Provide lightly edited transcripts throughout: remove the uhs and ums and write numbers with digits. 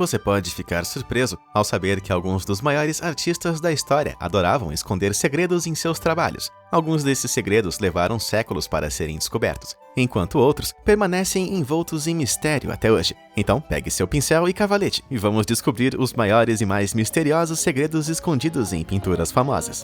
Você pode ficar surpreso ao saber que alguns dos maiores artistas da história adoravam esconder segredos em seus trabalhos. Alguns desses segredos levaram séculos para serem descobertos, enquanto outros permanecem envoltos em mistério até hoje. Então, pegue seu pincel e cavalete e vamos descobrir os maiores e mais misteriosos segredos escondidos em pinturas famosas.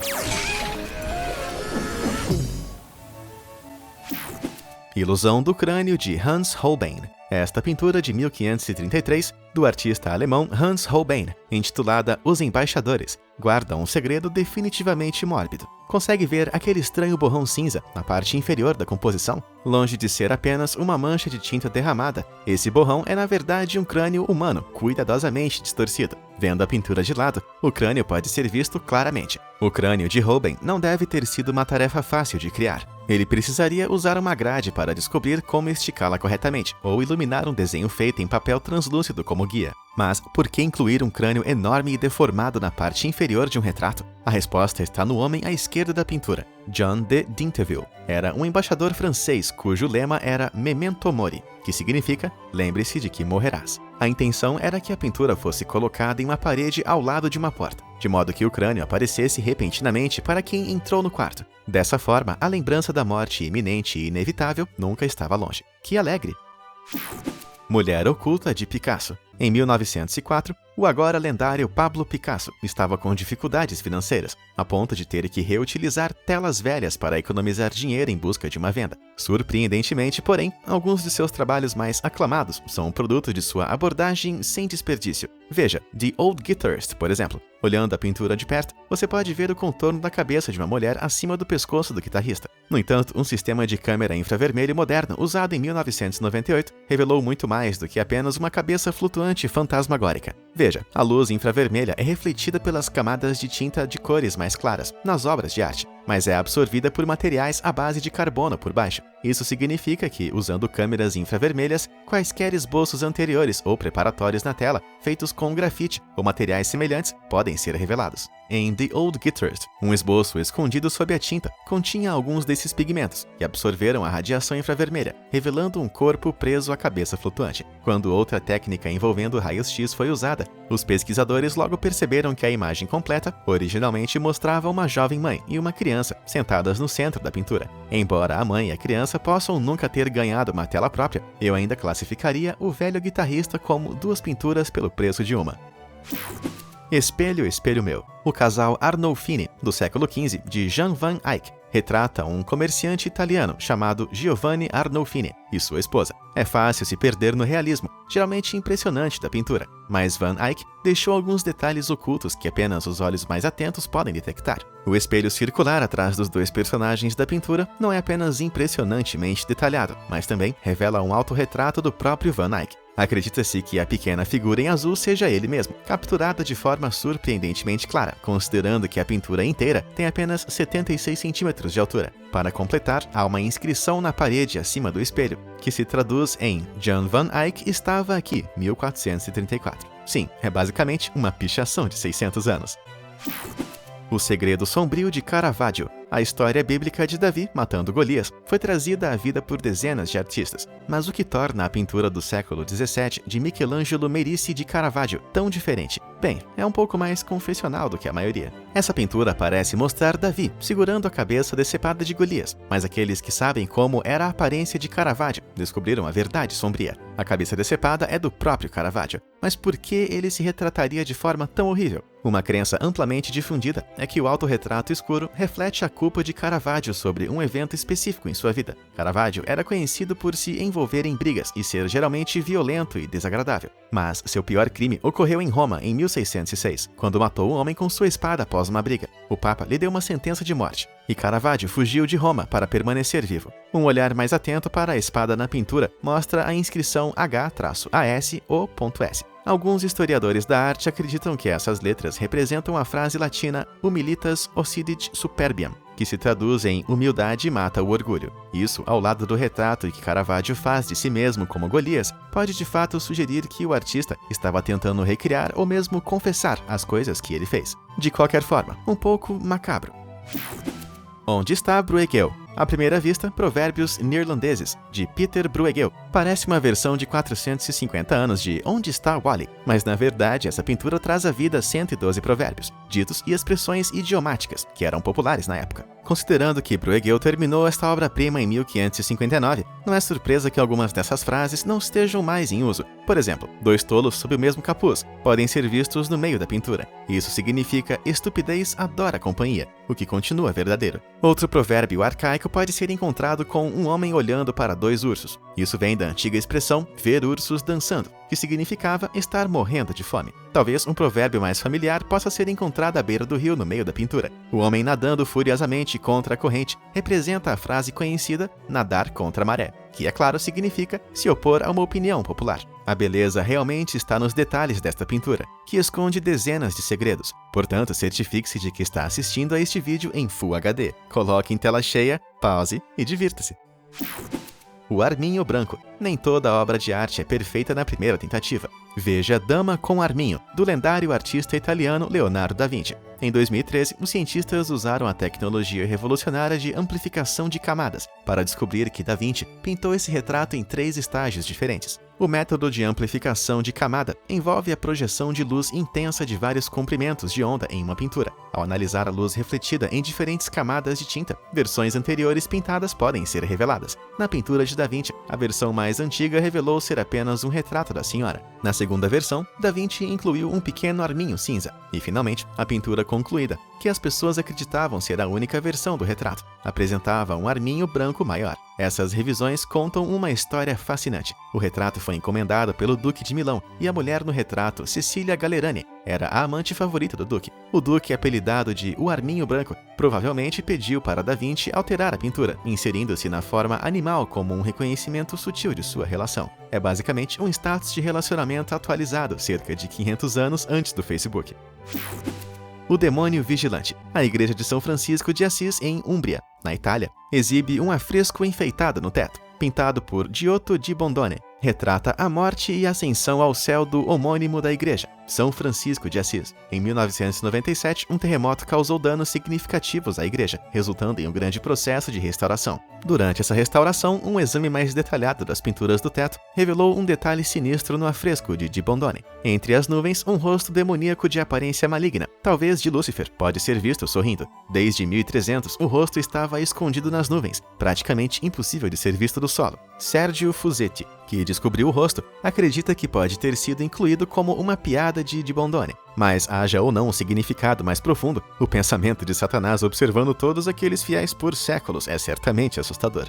Ilusão do crânio de Hans Holbein. Esta pintura de 1533, do artista alemão Hans Holbein, intitulada Os Embaixadores, guarda um segredo definitivamente mórbido. Consegue ver aquele estranho borrão cinza na parte inferior da composição? Longe de ser apenas uma mancha de tinta derramada, esse borrão é na verdade um crânio humano cuidadosamente distorcido. Vendo a pintura de lado, o crânio pode ser visto claramente. O crânio de Holbein não deve ter sido uma tarefa fácil de criar. Ele precisaria usar uma grade para descobrir como esticá-la corretamente, ou iluminar um desenho feito em papel translúcido como guia. Mas por que incluir um crânio enorme e deformado na parte inferior de um retrato? A resposta está no homem à esquerda da pintura. John de Dinteville era um embaixador francês cujo lema era Memento Mori, que significa lembre-se de que morrerás. A intenção era que a pintura fosse colocada em uma parede ao lado de uma porta, de modo que o crânio aparecesse repentinamente para quem entrou no quarto. Dessa forma, a lembrança da morte iminente e inevitável nunca estava longe. Que alegre! Mulher Oculta de Picasso. Em 1904, o agora lendário Pablo Picasso estava com dificuldades financeiras, a ponto de ter que reutilizar telas velhas para economizar dinheiro em busca de uma venda. Surpreendentemente, porém, alguns de seus trabalhos mais aclamados são produto de sua abordagem sem desperdício. Veja, The Old Guitarist, por exemplo. Olhando a pintura de perto, você pode ver o contorno da cabeça de uma mulher acima do pescoço do guitarrista. No entanto, um sistema de câmera infravermelho moderno usado em 1998 revelou muito mais do que apenas uma cabeça flutuante fantasmagórica. Veja, a luz infravermelha é refletida pelas camadas de tinta de cores mais claras nas obras de arte, mas é absorvida por materiais à base de carbono por baixo. Isso significa que, usando câmeras infravermelhas, quaisquer esboços anteriores ou preparatórios na tela, feitos com grafite ou materiais semelhantes, podem ser revelados. Em The Old Guitarist, um esboço escondido sob a tinta continha alguns desses pigmentos que absorveram a radiação infravermelha, revelando um corpo preso à cabeça flutuante. Quando outra técnica envolvendo raios-x foi usada, os pesquisadores logo perceberam que a imagem completa originalmente mostrava uma jovem mãe e uma criança sentadas no centro da pintura. Embora a mãe e a criança possam nunca ter ganhado uma tela própria, eu ainda classificaria o velho guitarrista como duas pinturas pelo preço de uma. Espelho, Espelho Meu. O casal Arnolfini, do século XV, de Jan van Eyck, retrata um comerciante italiano chamado Giovanni Arnolfini e sua esposa. É fácil se perder no realismo, geralmente impressionante da pintura, mas Van Eyck deixou alguns detalhes ocultos que apenas os olhos mais atentos podem detectar. O espelho circular atrás dos dois personagens da pintura não é apenas impressionantemente detalhado, mas também revela um autorretrato do próprio Van Eyck. Acredita-se que a pequena figura em azul seja ele mesmo, capturada de forma surpreendentemente clara, considerando que a pintura inteira tem apenas 76 centímetros de altura. Para completar, há uma inscrição na parede acima do espelho, que se traduz em Jan van Eyck estava aqui, 1434. Sim, é basicamente uma pichação de 600 anos. O Segredo Sombrio de Caravaggio. A história bíblica de Davi matando Golias foi trazida à vida por dezenas de artistas, mas o que torna a pintura do século XVII de Michelangelo Merisi de Caravaggio tão diferente? Bem, é um pouco mais confessional do que a maioria. Essa pintura parece mostrar Davi segurando a cabeça decepada de Golias, mas aqueles que sabem como era a aparência de Caravaggio descobriram a verdade sombria. A cabeça decepada é do próprio Caravaggio, mas por que ele se retrataria de forma tão horrível? Uma crença amplamente difundida é que o autorretrato escuro reflete a culpa de Caravaggio sobre um evento específico em sua vida. Caravaggio era conhecido por se envolver em brigas e ser geralmente violento e desagradável. Mas seu pior crime ocorreu em Roma em 1606, quando matou um homem com sua espada após uma briga. O Papa lhe deu uma sentença de morte, e Caravaggio fugiu de Roma para permanecer vivo. Um olhar mais atento para a espada na pintura mostra a inscrição H-ASO.S. Alguns historiadores da arte acreditam que essas letras representam a frase latina Humilitas occidit superbiam, que se traduz em humildade mata o orgulho. Isso, ao lado do retrato que Caravaggio faz de si mesmo como Golias, pode de fato sugerir que o artista estava tentando recriar ou mesmo confessar as coisas que ele fez. De qualquer forma, um pouco macabro. Onde está Bruegel? À primeira vista, Provérbios Neerlandeses, de Peter Bruegel. Parece uma versão de 450 anos de Onde está Wally? Mas na verdade essa pintura traz à vida 112 provérbios, ditos e expressões idiomáticas que eram populares na época. Considerando que Bruegel terminou esta obra-prima em 1559, não é surpresa que algumas dessas frases não estejam mais em uso. Por exemplo, dois tolos sob o mesmo capuz podem ser vistos no meio da pintura. Isso significa estupidez adora companhia, o que continua verdadeiro. Outro provérbio arcaico pode ser encontrado com um homem olhando para dois ursos. Isso vem da antiga expressão ver ursos dançando, que significava estar morrendo de fome. Talvez um provérbio mais familiar possa ser encontrado à beira do rio no meio da pintura. O homem nadando furiosamente contra a corrente representa a frase conhecida nadar contra a maré, que é claro significa se opor a uma opinião popular. A beleza realmente está nos detalhes desta pintura, que esconde dezenas de segredos. Portanto, certifique-se de que está assistindo a este vídeo em Full HD. Coloque em tela cheia, pause e divirta-se. O arminho branco. Nem toda obra de arte é perfeita na primeira tentativa. Veja Dama com Arminho, do lendário artista italiano Leonardo da Vinci. Em 2013, os cientistas usaram a tecnologia revolucionária de amplificação de camadas para descobrir que Da Vinci pintou esse retrato em 3 estágios diferentes. O método de amplificação de camada envolve a projeção de luz intensa de vários comprimentos de onda em uma pintura. Ao analisar a luz refletida em diferentes camadas de tinta, versões anteriores pintadas podem ser reveladas. Na pintura de Da Vinci, a versão mais antiga revelou ser apenas um retrato da senhora. Na segunda versão, Da Vinci incluiu um pequeno arminho cinza. E, finalmente, a pintura concluída, que as pessoas acreditavam ser a única versão do retrato, apresentava um arminho branco maior. Essas revisões contam uma história fascinante. O retrato foi encomendado pelo Duque de Milão e a mulher no retrato, Cecília Gallerani, era a amante favorita do Duque. O Duque, apelidado de O Arminho Branco, provavelmente pediu para Da Vinci alterar a pintura, inserindo-se na forma animal como um reconhecimento sutil de sua relação. É basicamente um status de relacionamento atualizado cerca de 500 anos antes do Facebook. O Demônio Vigilante. A Igreja de São Francisco de Assis, em Umbria, na Itália, exibe um afresco enfeitado no teto, pintado por Giotto di Bondone. Retrata a morte e a ascensão ao céu do homônimo da igreja, São Francisco de Assis. Em 1997, um terremoto causou danos significativos à igreja, resultando em um grande processo de restauração. Durante essa restauração, um exame mais detalhado das pinturas do teto revelou um detalhe sinistro no afresco de Di Bondone. Entre as nuvens, um rosto demoníaco de aparência maligna, talvez de Lúcifer, pode ser visto sorrindo. Desde 1300, o rosto estava escondido nas nuvens, praticamente impossível de ser visto do solo. Sergio Fusetti, que descobriu o rosto, acredita que pode ter sido incluído como uma piada de Di Bondone. Mas haja ou não um significado mais profundo, o pensamento de Satanás observando todos aqueles fiéis por séculos é certamente assustador.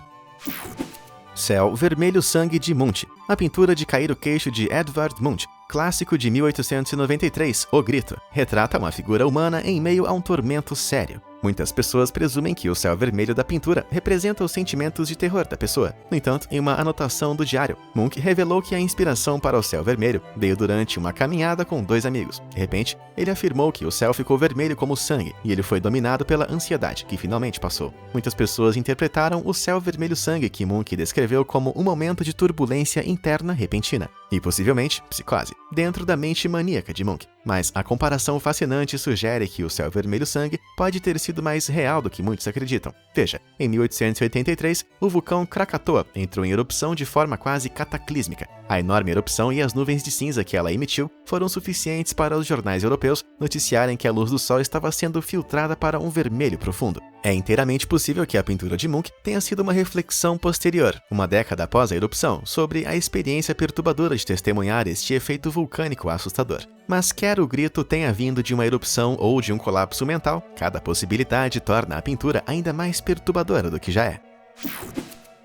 Céu Vermelho Sangue de Munch. A pintura de cair o queixo de Edvard Munch, clássico de 1893, O Grito, retrata uma figura humana em meio a um tormento sério. Muitas pessoas presumem que o céu vermelho da pintura representa os sentimentos de terror da pessoa. No entanto, em uma anotação do diário, Munch revelou que a inspiração para o céu vermelho veio durante uma caminhada com 2 amigos. De repente, ele afirmou que o céu ficou vermelho como sangue e ele foi dominado pela ansiedade, que finalmente passou. Muitas pessoas interpretaram o céu vermelho sangue que Munch descreveu como um momento de turbulência interna repentina e possivelmente psicose, dentro da mente maníaca de Munch. Mas a comparação fascinante sugere que o céu vermelho sangue pode ter sido mais real do que muitos acreditam. Veja, em 1883, o vulcão Krakatoa entrou em erupção de forma quase cataclísmica. A enorme erupção e as nuvens de cinza que ela emitiu foram suficientes para os jornais europeus noticiarem que a luz do sol estava sendo filtrada para um vermelho profundo. É inteiramente possível que a pintura de Munch tenha sido uma reflexão posterior, uma década após a erupção, sobre a experiência perturbadora de testemunhar este efeito vulcânico assustador. Mas quer o grito tenha vindo de uma erupção ou de um colapso mental, cada possibilidade torna a pintura ainda mais perturbadora do que já é.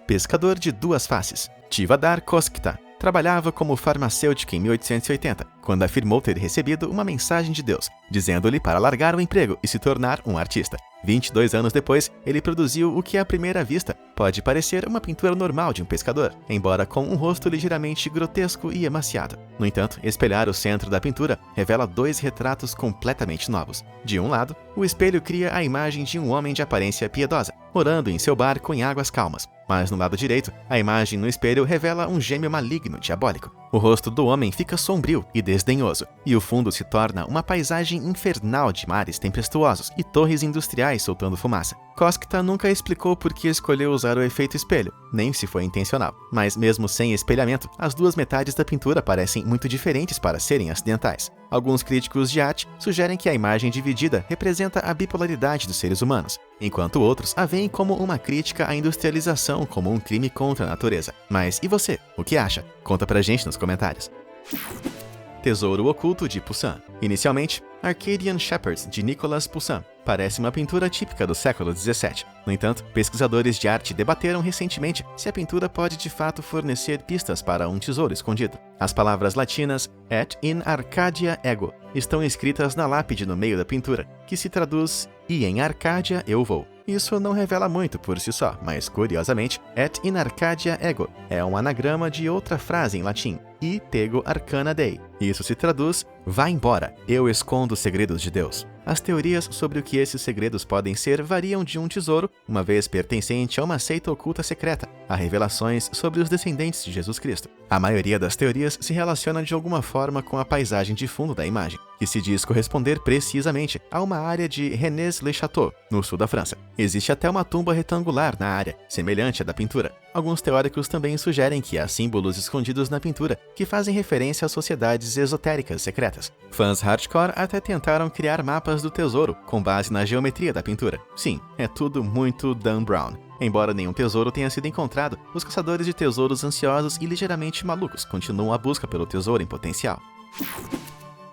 Pescador de duas faces. Tivadar Koskita trabalhava como farmacêutico em 1880, quando afirmou ter recebido uma mensagem de Deus, dizendo-lhe para largar o emprego e se tornar um artista. 22 anos depois, ele produziu o que à primeira vista pode parecer uma pintura normal de um pescador, embora com um rosto ligeiramente grotesco e emaciado. No entanto, espelhar o centro da pintura revela 2 retratos completamente novos. De um lado, o espelho cria a imagem de um homem de aparência piedosa, orando em seu barco em águas calmas. mas no lado direito, a imagem no espelho revela um gêmeo maligno diabólico. O rosto do homem fica sombrio e desdenhoso, e o fundo se torna uma paisagem infernal de mares tempestuosos e torres industriais soltando fumaça. Koskta nunca explicou por que escolheu usar o efeito espelho, nem se foi intencional. Mas mesmo sem espelhamento, as duas metades da pintura parecem muito diferentes para serem acidentais. Alguns críticos de arte sugerem que a imagem dividida representa a bipolaridade dos seres humanos, enquanto outros a veem como uma crítica à industrialização como um crime contra a natureza. Mas e você? O que acha? Conta pra gente nos comentários. Tesouro Oculto de Poussin. Inicialmente, Arcadian Shepherds, de Nicolas Poussin, parece uma pintura típica do século XVII. No entanto, pesquisadores de arte debateram recentemente se a pintura pode de fato fornecer pistas para um tesouro escondido. As palavras latinas et in Arcadia ego estão escritas na lápide no meio da pintura, que se traduz "e em Arcádia eu vou". Isso não revela muito por si só, mas curiosamente, et in Arcadia ego é um anagrama de outra frase em latim, e tego arcana dei. Isso se traduz "vá embora, eu escondo os segredos de Deus". As teorias sobre o que esses segredos podem ser variam de um tesouro, uma vez pertencente a uma seita oculta secreta, a revelações sobre os descendentes de Jesus Cristo. A maioria das teorias se relaciona de alguma forma com a paisagem de fundo da imagem, que se diz corresponder precisamente a uma área de Rennes-le-Château, no sul da França. Existe até uma tumba retangular na área, semelhante à da pintura. Alguns teóricos também sugerem que há símbolos escondidos na pintura que fazem referência a sociedades esotéricas secretas. Fãs hardcore até tentaram criar mapas do tesouro com base na geometria da pintura. Sim, é tudo muito Dan Brown. Embora nenhum tesouro tenha sido encontrado, os caçadores de tesouros ansiosos e ligeiramente malucos continuam a busca pelo tesouro em potencial.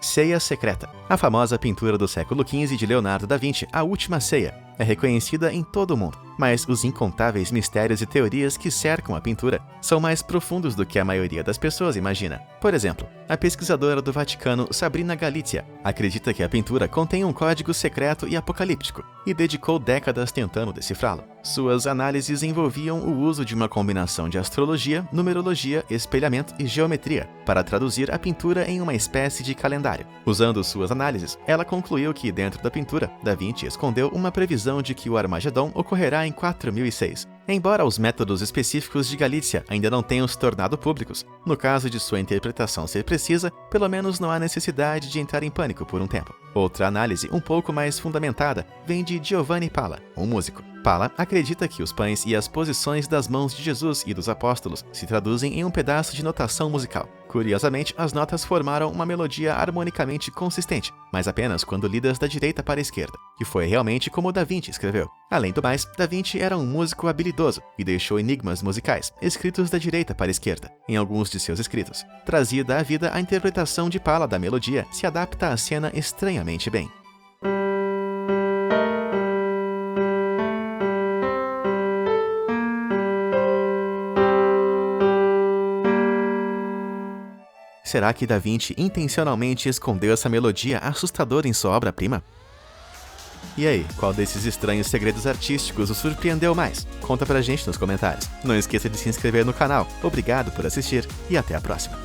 Ceia Secreta. A famosa pintura do século XV de Leonardo da Vinci, A Última Ceia, é reconhecida em todo o mundo, mas os incontáveis mistérios e teorias que cercam a pintura são mais profundos do que a maioria das pessoas imagina. Por exemplo, a pesquisadora do Vaticano Sabrina Galizia acredita que a pintura contém um código secreto e apocalíptico e dedicou décadas tentando decifrá-lo. Suas análises envolviam o uso de uma combinação de astrologia, numerologia, espelhamento e geometria para traduzir a pintura em uma espécie de calendário. Usando suas análises, ela concluiu que dentro da pintura, Da Vinci escondeu uma previsão de que o Armagedon ocorrerá em 4006. Embora os métodos específicos de Galizia ainda não tenham se tornado públicos, no caso de sua interpretação ser precisa, pelo menos não há necessidade de entrar em pânico por um tempo. Outra análise, um pouco mais fundamentada, vem de Giovanni Palla, um músico. Palla acredita que os pães e as posições das mãos de Jesus e dos apóstolos se traduzem em um pedaço de notação musical. Curiosamente, as notas formaram uma melodia harmonicamente consistente, mas apenas quando lidas da direita para a esquerda, que foi realmente como Da Vinci escreveu. Além do mais, Da Vinci era um músico habilidoso e deixou enigmas musicais, escritos da direita para a esquerda, em alguns de seus escritos. Trazida à vida, a interpretação de Palla da melodia se adapta à cena estranhamente bem. Será que Da Vinci intencionalmente escondeu essa melodia assustadora em sua obra-prima? E aí, qual desses estranhos segredos artísticos o surpreendeu mais? Conta pra gente nos comentários. Não esqueça de se inscrever no canal. Obrigado por assistir e até a próxima.